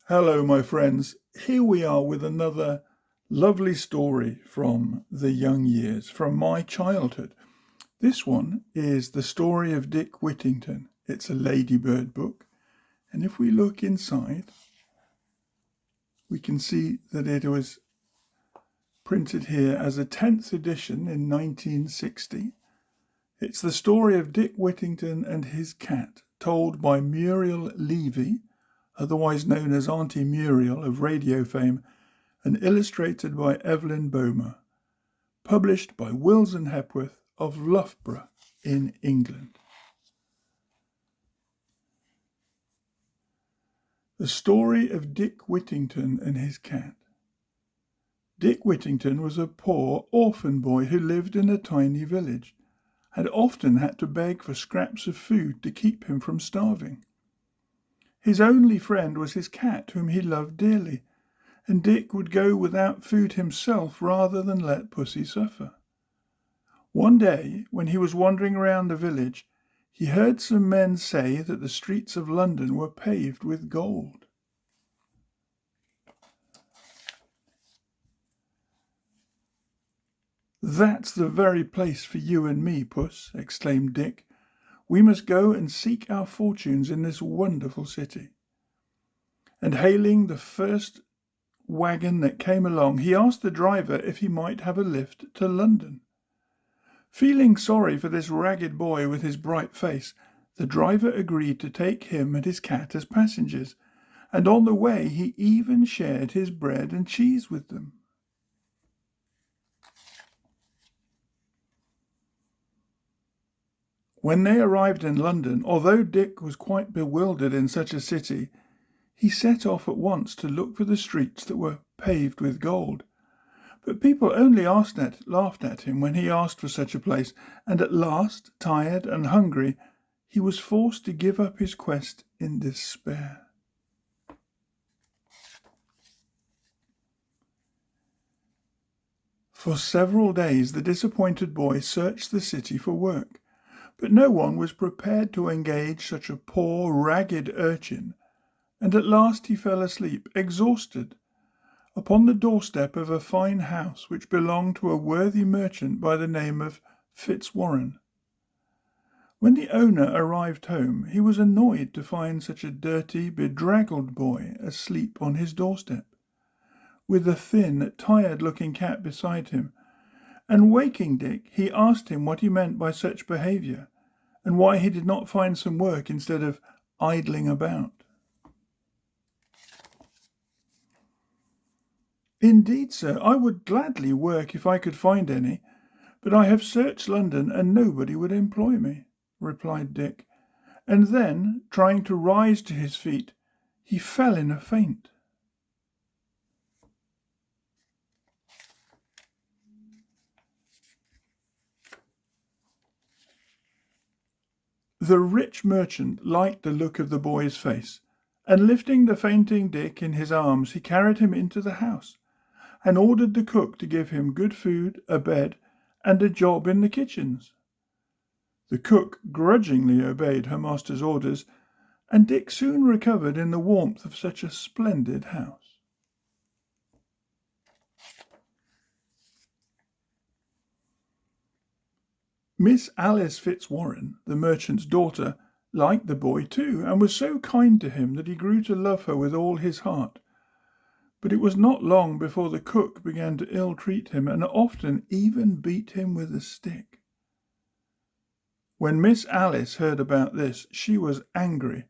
Hello, my friends. Here we are with another lovely story from the young years, from my childhood. This one is the story of Dick Whittington. It's a Ladybird book. And if we look inside, we can see that it was printed here as a 10th edition in 1960. It's the story of Dick Whittington and his cat, told by Muriel Levy, otherwise known as Auntie Muriel of radio fame, and illustrated by Evelyn Boehmer, published by Wills Hepworth of Loughborough in England. The story of Dick Whittington and his cat. Dick Whittington was a poor orphan boy who lived in a tiny village, and often had to beg for scraps of food to keep him from starving. His only friend was his cat, whom he loved dearly, and Dick would go without food himself rather than let Pussy suffer. One day, when he was wandering around the village, he heard some men say that the streets of London were paved with gold. "That's the very place for you and me, Puss," exclaimed Dick. "We must go and seek our fortunes in this wonderful city." And hailing the first wagon that came along, he asked the driver if he might have a lift to London. Feeling sorry for this ragged boy with his bright face, the driver agreed to take him and his cat as passengers, and on the way he even shared his bread and cheese with them. When they arrived in London, although Dick was quite bewildered in such a city, he set off at once to look for the streets that were paved with gold. But people only laughed at him when he asked for such a place, and at last, tired and hungry, he was forced to give up his quest in despair. For several days the disappointed boy searched the city for work, but no one was prepared to engage such a poor, ragged urchin, and at last he fell asleep, exhausted, upon the doorstep of a fine house which belonged to a worthy merchant by the name of Fitzwarren. When the owner arrived home, he was annoyed to find such a dirty, bedraggled boy asleep on his doorstep, with a thin, tired-looking cat beside him, and waking Dick, he asked him what he meant by such behaviour, and why he did not find some work instead of idling about. "Indeed, sir, I would gladly work if I could find any, but I have searched London and nobody would employ me," replied Dick, and then, trying to rise to his feet, he fell in a faint. The rich merchant liked the look of the boy's face, and lifting the fainting Dick in his arms, he carried him into the house, and ordered the cook to give him good food, a bed, and a job in the kitchens. The cook grudgingly obeyed her master's orders, and Dick soon recovered in the warmth of such a splendid house. Miss Alice Fitzwarren, the merchant's daughter, liked the boy too, and was so kind to him that he grew to love her with all his heart. But it was not long before the cook began to ill-treat him, and often even beat him with a stick. When Miss Alice heard about this, she was angry,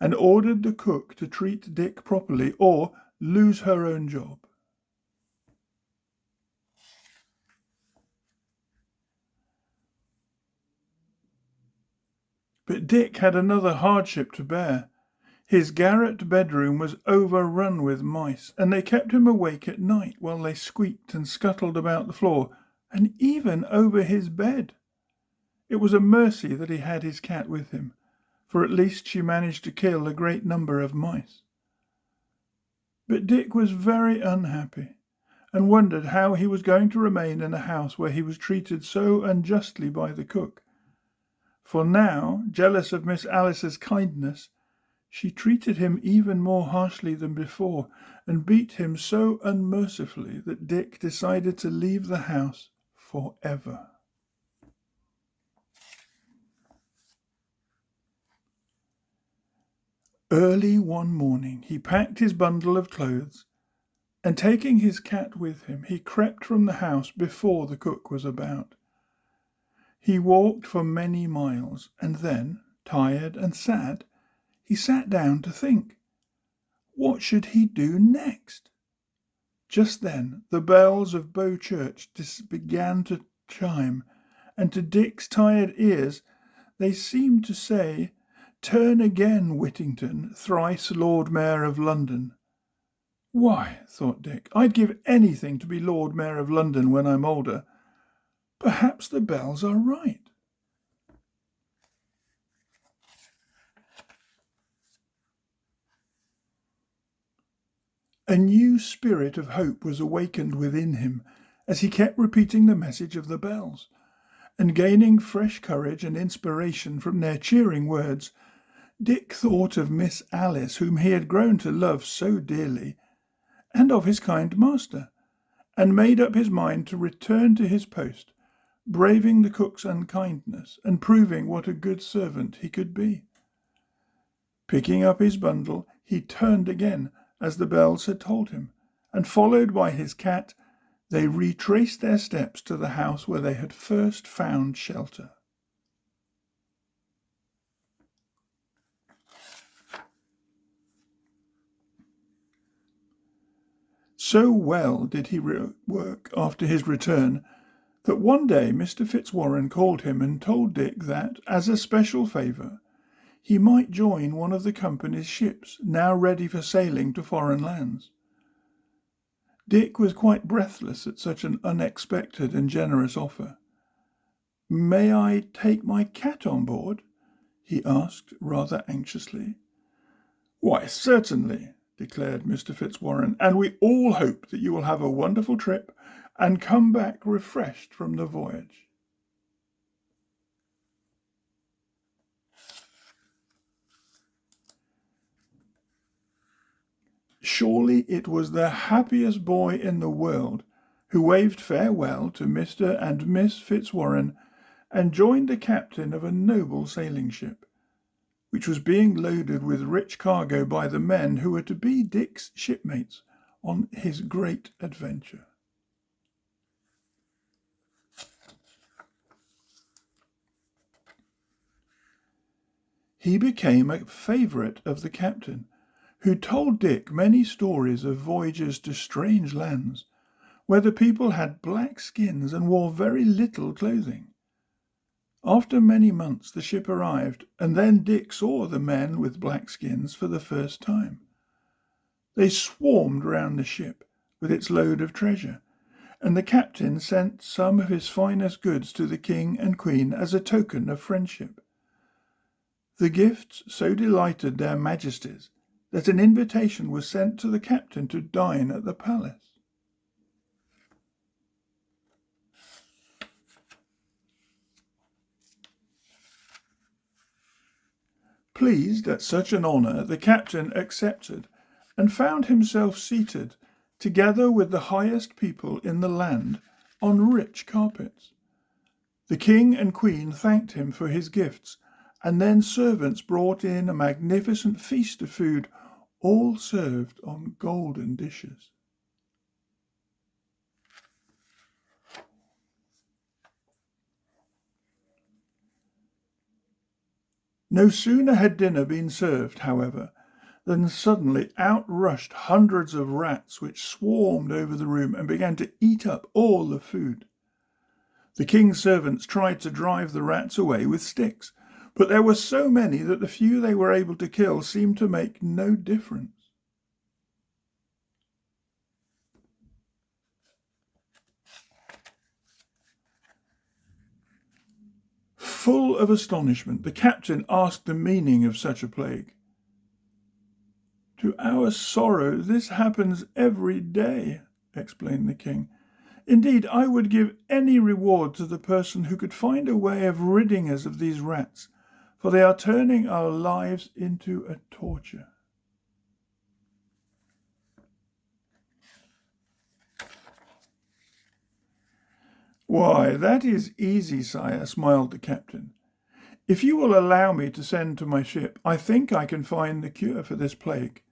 and ordered the cook to treat Dick properly or lose her own job. But Dick had another hardship to bear. His garret bedroom was overrun with mice, and they kept him awake at night while they squeaked and scuttled about the floor, and even over his bed. It was a mercy that he had his cat with him, for at least she managed to kill a great number of mice. But Dick was very unhappy, and wondered how he was going to remain in a house where he was treated so unjustly by the cook. For now, jealous of Miss Alice's kindness, She treated him even more harshly than before, and beat him so unmercifully that Dick decided to leave the house forever. Early one morning he packed his bundle of clothes, and taking his cat with him, he crept from the house before the cook was about. He walked for many miles, and then, tired and sad, he sat down to think. What should he do next? Just then the bells of Bow Church began to chime, and to Dick's tired ears they seemed to say, "Turn again, Whittington, thrice Lord Mayor of London." Why, thought Dick, I'd give anything to be Lord Mayor of London when I'm older. Perhaps the bells are right. A new spirit of hope was awakened within him as he kept repeating the message of the bells, and gaining fresh courage and inspiration from their cheering words, Dick thought of Miss Alice, whom he had grown to love so dearly, and of his kind master, and made up his mind to return to his post, braving the cook's unkindness and proving what a good servant he could be. Picking up his bundle, he turned again, as the bells had told him, and followed by his cat, they retraced their steps to the house where they had first found shelter. So well did he work after his return that one day Mr. Fitzwarren called him and told Dick that, as a special favour, he might join one of the company's ships now ready for sailing to foreign lands. Dick was quite breathless at such an unexpected and generous offer. "May I take my cat on board?" he asked rather anxiously. "Why, certainly," declared Mr. Fitzwarren, "and we all hope that you will have a wonderful trip and come back refreshed from the voyage." Surely it was the happiest boy in the world who waved farewell to Mr. and Miss Fitzwarren and joined the captain of a noble sailing ship, which was being loaded with rich cargo by the men who were to be Dick's shipmates on his great adventure. He became a favourite of the captain, who told Dick many stories of voyages to strange lands, where the people had black skins and wore very little clothing. After many months the ship arrived, and then Dick saw the men with black skins for the first time. They swarmed round the ship with its load of treasure, and the captain sent some of his finest goods to the king and queen as a token of friendship. The gifts so delighted their majesties that an invitation was sent to the captain to dine at the palace. Pleased at such an honour, the captain accepted, and found himself seated, together with the highest people in the land, on rich carpets. The king and queen thanked him for his gifts, and then servants brought in a magnificent feast of food, all served on golden dishes. No sooner had dinner been served, however, than suddenly out rushed hundreds of rats, which swarmed over the room and began to eat up all the food. The king's servants tried to drive the rats away with sticks, but there were so many that the few they were able to kill seemed to make no difference. Full of astonishment, the captain asked the meaning of such a plague. "To our sorrow, this happens every day," explained the king. "Indeed, I would give any reward to the person who could find a way of ridding us of these rats, for they are turning our lives into a torture. Why, that is easy, sire, smiled the captain. If you will allow me to send to my ship, I think I can find the cure for this plague.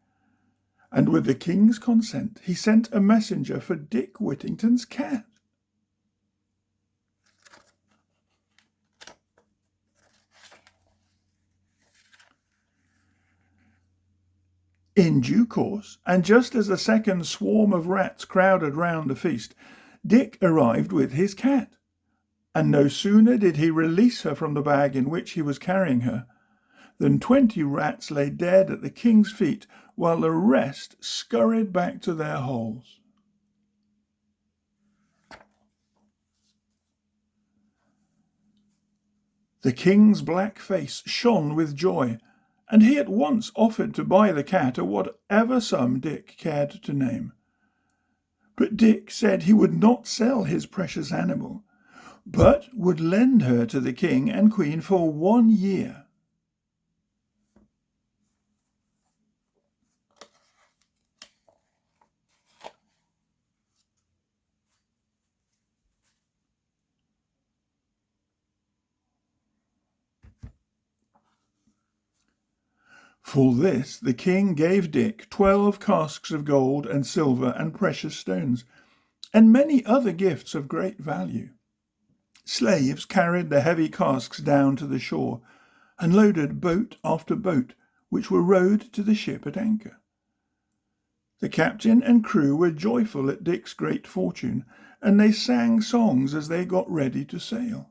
And with the king's consent, he sent a messenger for Dick Whittington's cat. In due course, and just as a second swarm of rats crowded round the feast, Dick arrived with his cat. And no sooner did he release her from the bag in which he was carrying her, than 20 rats lay dead at the king's feet, while the rest scurried back to their holes. The king's black face shone with joy, and he at once offered to buy the cat at whatever sum Dick cared to name. But Dick said he would not sell his precious animal, but would lend her to the king and queen for 1 year. For this the king gave Dick 12 casks of gold and silver and precious stones, and many other gifts of great value. Slaves carried the heavy casks down to the shore, and loaded boat after boat, which were rowed to the ship at anchor. The captain and crew were joyful at Dick's great fortune, and they sang songs as they got ready to sail.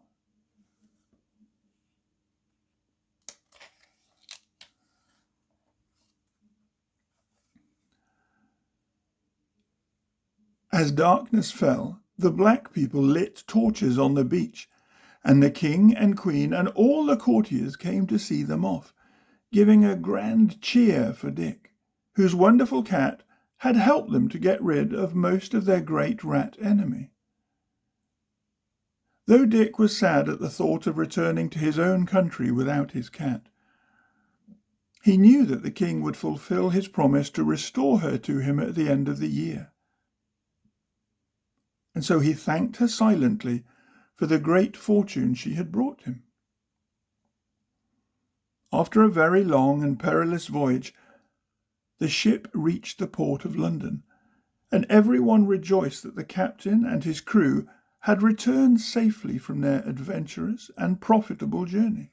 As darkness fell, the black people lit torches on the beach, and the king and queen and all the courtiers came to see them off, giving a grand cheer for Dick, whose wonderful cat had helped them to get rid of most of their great rat enemy. Though Dick was sad at the thought of returning to his own country without his cat, he knew that the king would fulfill his promise to restore her to him at the end of the year. And so he thanked her silently for the great fortune she had brought him. After a very long and perilous voyage, the ship reached the port of London, and everyone rejoiced that the captain and his crew had returned safely from their adventurous and profitable journey.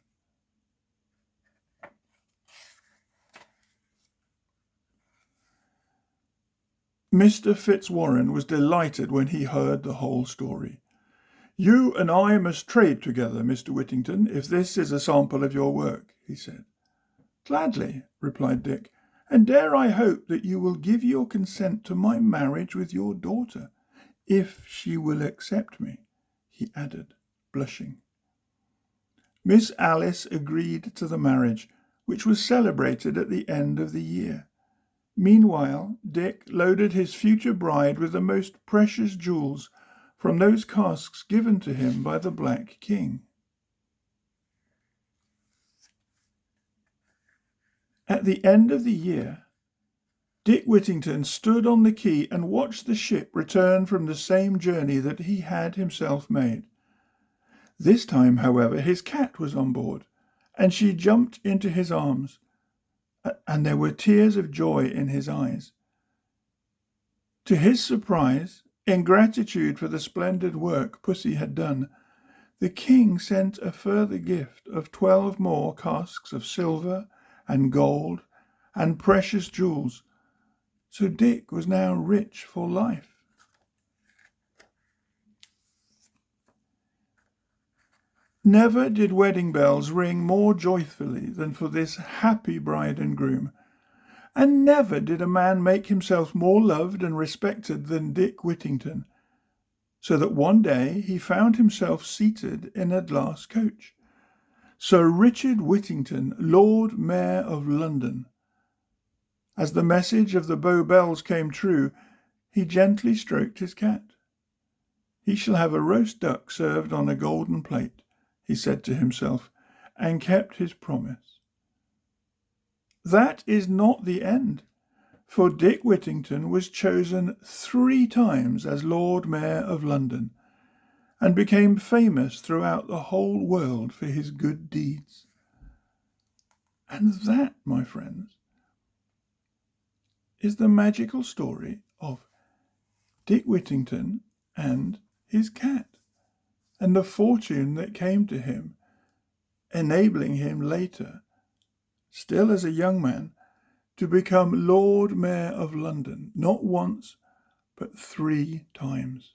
Mr. Fitzwarren was delighted when he heard the whole story. "You and I must trade together, Mr. Whittington, if this is a sample of your work," he said. "Gladly," replied Dick, "and dare I hope that you will give your consent to my marriage with your daughter, if she will accept me," he added, blushing. Miss Alice agreed to the marriage, which was celebrated at the end of the year. Meanwhile, Dick loaded his future bride with the most precious jewels from those casks given to him by the Black King. At the end of the year, Dick Whittington stood on the quay and watched the ship return from the same journey that he had himself made. This time, however, his cat was on board, and she jumped into his arms, and there were tears of joy in his eyes. To his surprise, in gratitude for the splendid work Pussy had done, the king sent a further gift of 12 more casks of silver and gold and precious jewels, so Dick was now rich for life. Never did wedding bells ring more joyfully than for this happy bride and groom, and never did a man make himself more loved and respected than Dick Whittington, so that one day he found himself seated in a glass coach. Sir Richard Whittington, Lord Mayor of London. As the message of the Bow Bells came true, he gently stroked his cat. "He shall have a roast duck served on a golden plate," he said to himself, and kept his promise. That is not the end, for Dick Whittington was chosen 3 times as Lord Mayor of London and became famous throughout the whole world for his good deeds. And that, my friends, is the magical story of Dick Whittington and his cat, and the fortune that came to him, enabling him later, still as a young man, to become Lord Mayor of London, not once, but 3 times.